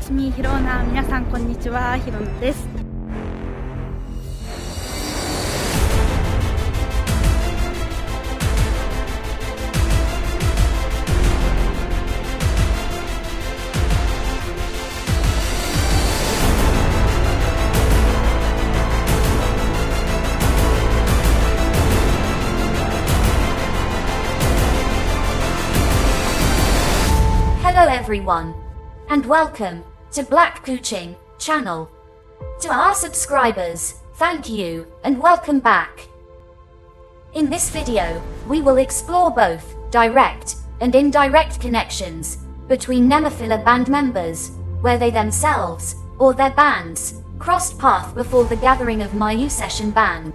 しみひろうな。皆さんこんにちは、ひろなです。Hello everyone, and welcome to Black Kuching channel. To our subscribers, thank you, and welcome back. In this video, we will explore both direct and indirect connections between Nemophila band members, where they themselves, or their bands, crossed path before the gathering of Mayu Session Band.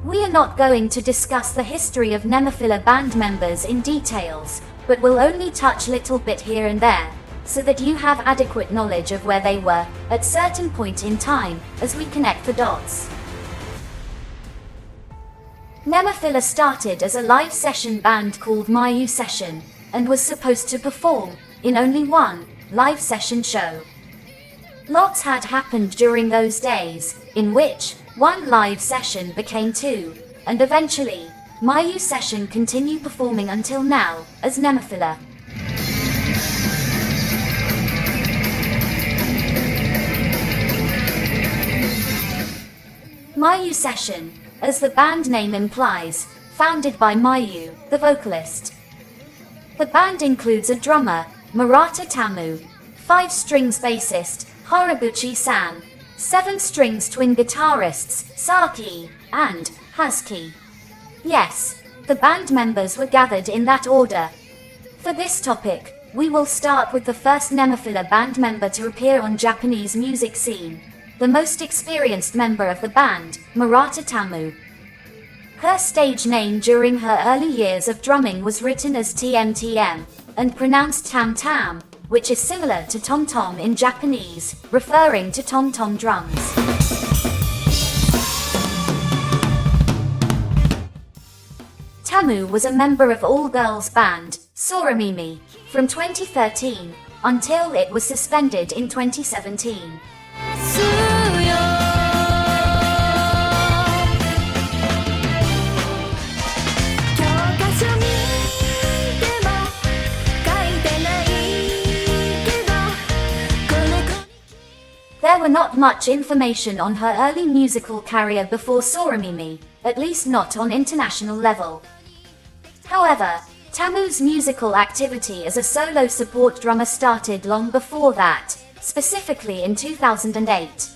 We are not going to discuss the history of Nemophila band members in details, but will only touch little bit here and there, so that you have adequate knowledge of where they were at certain point in time as we connect the dots. Nemophila started as a live session band called Mayu Session, and was supposed to perform in only one live session show. Lots had happened during those days, in which one live session became two, and eventually, Mayu Session continued performing until now, as Nemophila. Mayu Session, as the band name implies, founded by Mayu, the vocalist. The band includes a drummer, Murata Tamu, 5 strings bassist, Harabuchi-san, 7 strings twin guitarists, Saki and Hazuki. Yes, the band members were gathered in that order. For this topic, we will start with the first Nemophila band member to appear on Japanese music scene, the most experienced member of the band, Murata Tamu. Her stage name during her early years of drumming was written as TMTM, and pronounced Tam Tam, which is similar to Tom Tom in Japanese, referring to Tom Tom drums. Tamu was a member of all-girls band, Soramimi, from 2013, until it was suspended in 2017. There were not much information on her early musical career before Soramimi, at least not on international level. However, Tamu's musical activity as a solo support drummer started long before that, specifically in 2008.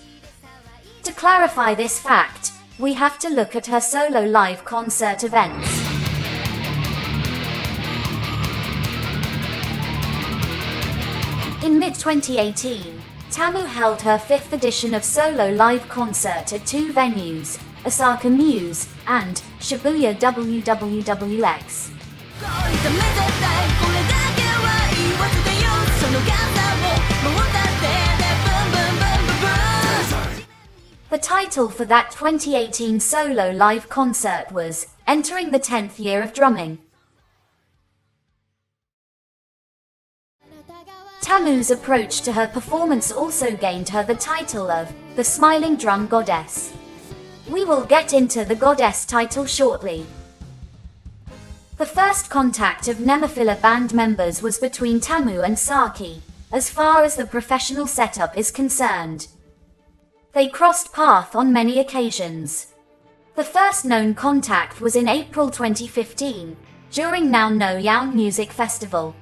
To clarify this fact, we have to look at her solo live concert events. In mid-2018, Tamu held her 5th edition of solo live concert at 2 venues, Osaka Muse and Shibuya WWWX. The title for that 2018 solo live concert was Entering the 10th Year of Drumming. Tamu's approach to her performance also gained her the title of the Smiling Drum Goddess. We will get into the goddess title shortly. The first contact of Nemophila band members was between Tamu and Saki, as far as the professional setup is concerned. They crossed paths on many occasions. The first known contact was in April 2015, during Now No Yaon Music Festival.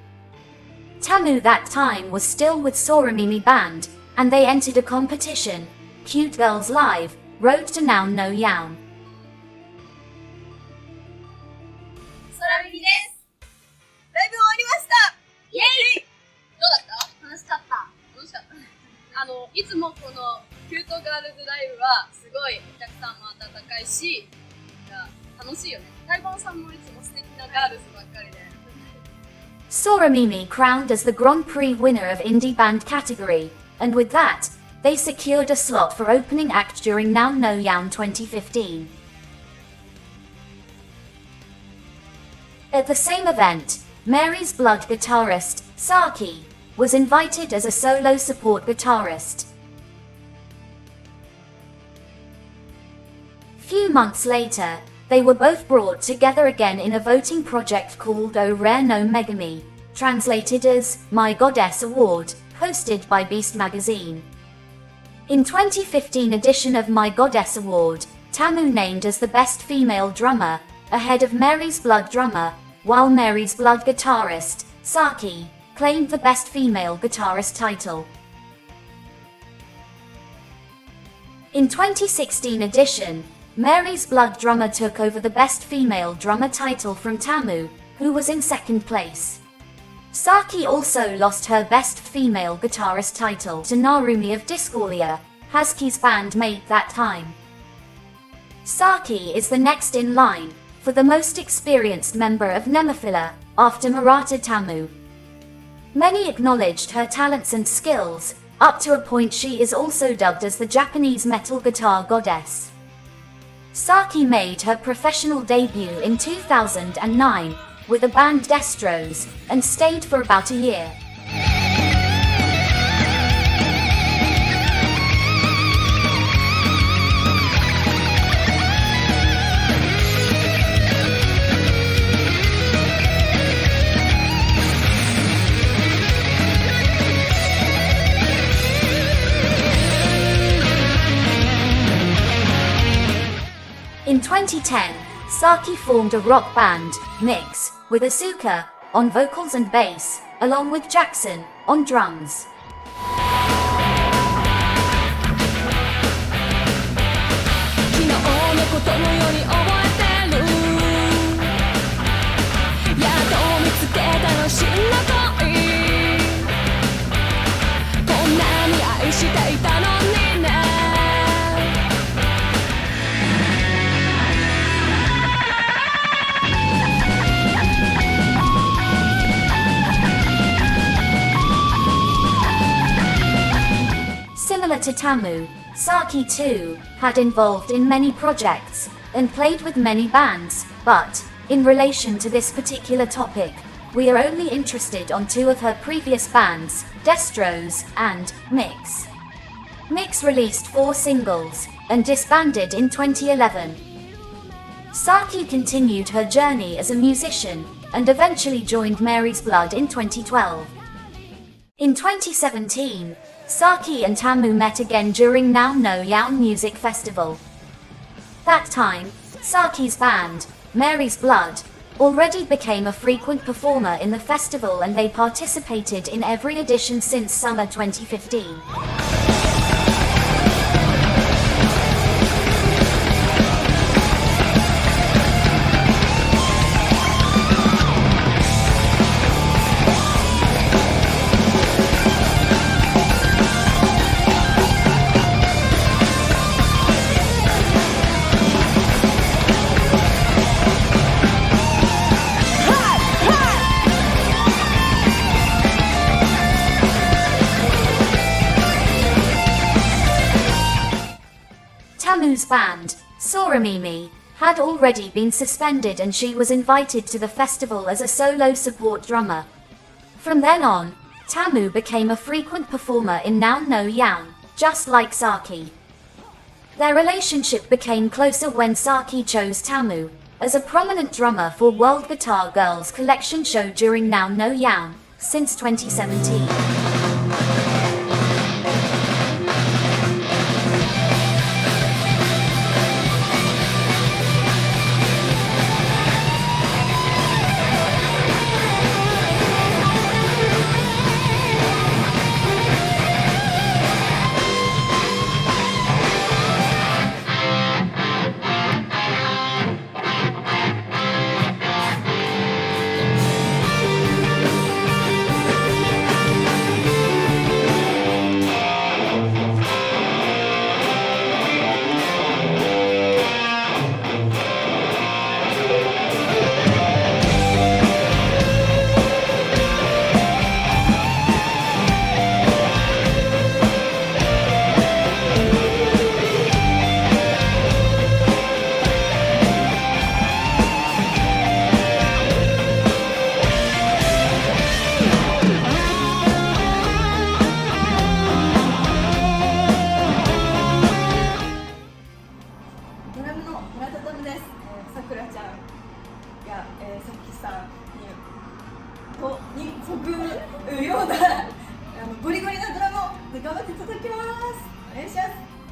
Tamu that time was still with Soramimi Band, and they entered a competition, Cute Girls Live, Road to Now No Yaon. 空耳です。ライブ終わりました。イエイ。どうだった？楽しかった。楽しかった。いつもこのキュートガールズライブはすごいお客さんも温かいし、楽しいよね。台湾さんもいつも素敵なガールズばっかりで。Soramimi crowned as the Grand Prix winner of Indie Band category, and with that, they secured a slot for opening act during Now No Yaon 2015. At the same event, Mary's Blood guitarist, Saki, was invited as a solo support guitarist. Few months later, they were both brought together again in a voting project called O Rare no Megami, translated as My Goddess Award, hosted by Beast Magazine. In 2015 edition of My Goddess Award, Tamu named as the best female drummer, ahead of Mary's Blood drummer, while Mary's Blood guitarist, Saki, claimed the best female guitarist title. In 2016 edition, Mary's Blood drummer took over the best female drummer title from Tamu, who was in second place. Saki also lost her best female guitarist title to Narumi of Discordia, Hazuki's bandmate that time. Saki is the next in line for the most experienced member of Nemophila, after Murata Tamu. Many acknowledged her talents and skills, up to a point she is also dubbed as the Japanese metal guitar goddess. Saki made her professional debut in 2009 with the band Destros, and stayed for about a year. In 2010, Saki formed a rock band, Mix, with Asuka on vocals and bass, along with Jackson on drums. Similar to Tamu, Saki too had involved in many projects and played with many bands, but, in relation to this particular topic, we are only interested on two of her previous bands, Destros and Mix. Mix released 4 singles and disbanded in 2011. Saki continued her journey as a musician and eventually joined Mary's Blood in 2012. In 2017, Saki and Tamu met again during Now No Yaon Music Festival. That time, Saki's band, Mary's Blood, already became a frequent performer in the festival and they participated in every edition since summer 2015. Tamu's band, Soramimi, had already been suspended and she was invited to the festival as a solo support drummer. From then on, Tamu became a frequent performer in Now No Yaun, just like Saki. Their relationship became closer when Saki chose Tamu as a prominent drummer for World Guitar Girls Collection show during Now No Yaun since 2017.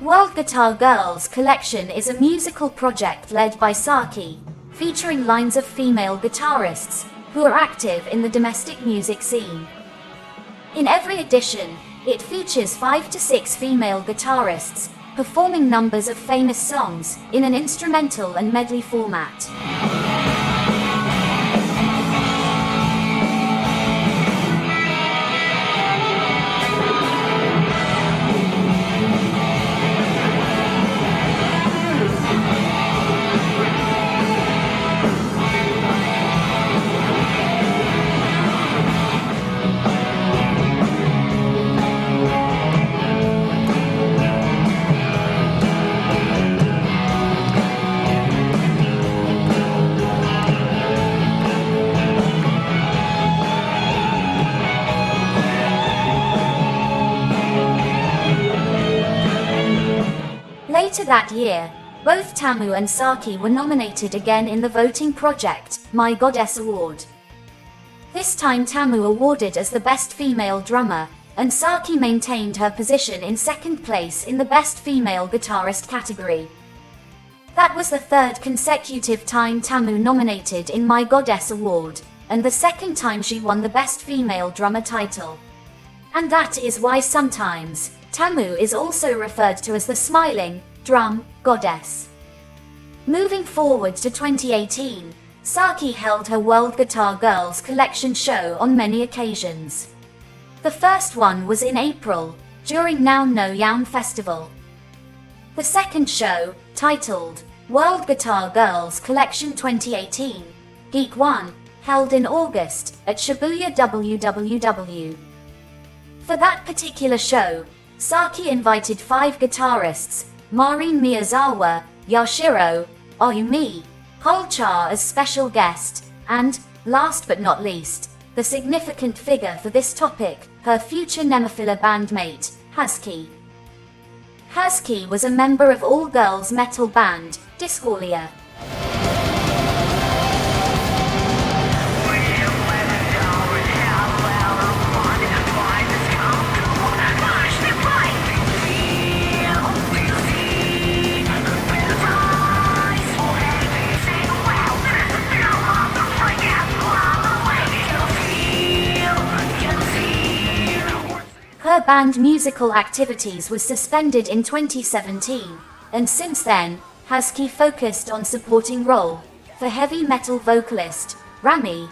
World Guitar Girls Collection is a musical project led by Saki, featuring lines of female guitarists who are active in the domestic music scene. In every edition, it features 5 to 6 female guitarists performing numbers of famous songs in an instrumental and medley format. Later that year, both Tamu and Saki were nominated again in the voting project, My Goddess Award. This time Tamu awarded as the Best Female Drummer, and Saki maintained her position in second place in the Best Female Guitarist category. That was the third consecutive time Tamu nominated in My Goddess Award, and the second time she won the Best Female Drummer title. And that is why sometimes, Tamu is also referred to as the Smiling Drum Goddess. Moving forward to 2018, Saki held her World Guitar Girls Collection show on many occasions. The first one was in April, during Now No Yaun Festival. The second show, titled World Guitar Girls Collection 2018, Geek One, held in August at Shibuya WWW. For that particular show, Saki invited 5 guitarists, Marin Miyazawa, Yashiro, Ayumi, Holchar as special guest, and, last but not least, the significant figure for this topic, her future Nemophila bandmate, Hazuki. Hazuki was a member of all-girls metal band, Discordia. Her band musical activities was suspended in 2017, and since then, Hazuki focused on supporting role for heavy metal vocalist, Rami.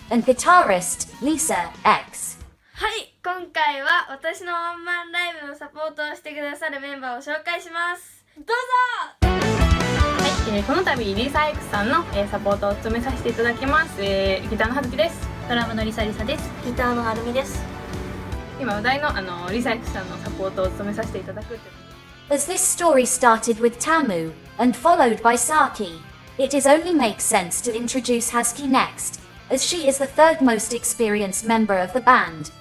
And guitarist, Lisa X. はい、今回は私のワンマンライブのサポートをしてくださるメンバーを紹介します。どうぞ。はい。この度リサ X さんの、サポートを務めさせていただきます、ギターのはずきです。ドラムのリサリサです。ギターのアルミです。今話題のリサ X さんのサポートを務めさせていただくって。 As this story started with Tamu, and followed by Saki, it is only makes sense to introduce Hazuki next, as she is the third most experienced member of the band.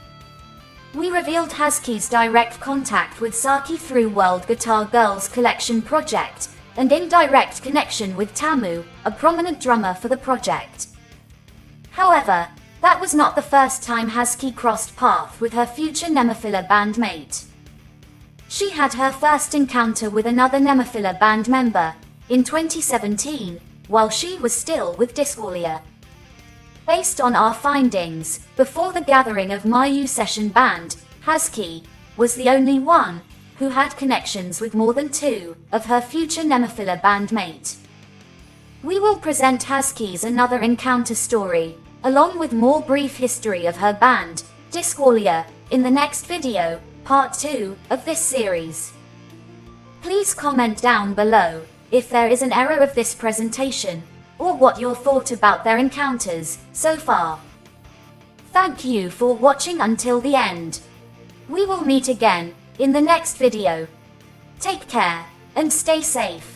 We revealed Hazuki's direct contact with Saki through World Guitar Girls Collection project, and indirect connection with Tamu, a prominent drummer for the project. However, that was not the first time Hazuki crossed paths with her future Nemophila bandmate. She had her first encounter with another Nemophila band member, in 2017, while she was still with Disqualia. Based on our findings, before the gathering of Mayu Session Band, Hazuki was the only one who had connections with more than 2 of her future Nemophila bandmate. We will present Hazuki's another encounter story, along with more brief history of her band, Disqualia, in the next video, part 2 of this series. Please comment down below if there is an error of this presentation, or what your thought about their encounters so far. Thank you for watching until the end. We will meet again in the next video. Take care and stay safe.